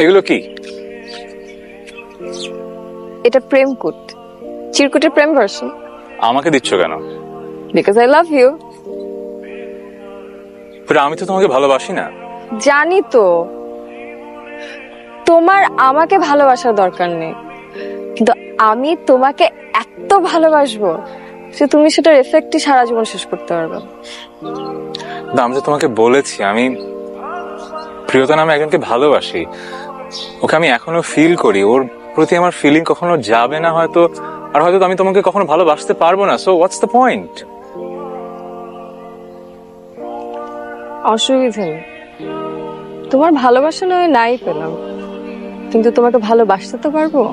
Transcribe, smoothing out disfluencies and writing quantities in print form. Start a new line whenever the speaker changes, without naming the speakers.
এগুলো কি?
এটা প্রেম কোট, চিরকুটের প্রেম ভার্সন।
আমাকে দিচ্ছ কেন?
Because I love you.
আমি তো তোমাকে ভালোবাসি না।
জানি তো, তোমার আমাকে ভালোবাসার দরকার নেই, কিন্তু আমি তোমাকে এত ভালোবাসবো যে তুমি সেটার এফেক্টই সারা জীবন শেষ করতে পারবে।
আমি তো তোমাকে বলেছি আমি প্রিয়তা নামে একজনকে ভালোবাসি। ওকে আমি এখনো ফিল করি, ওর প্রতি আমার ফিলিং কখনো যাবে না হয়তো, আর হয়তো আমি তোমাকে কখনো ভালোবাসতে পারবো না। So what's the point?
অসুবিধা নেই, তোমার ভালোবাসা নয় নাই পেলাম, কিন্তু তোমাকে ভালোবাসতে তো পারবো।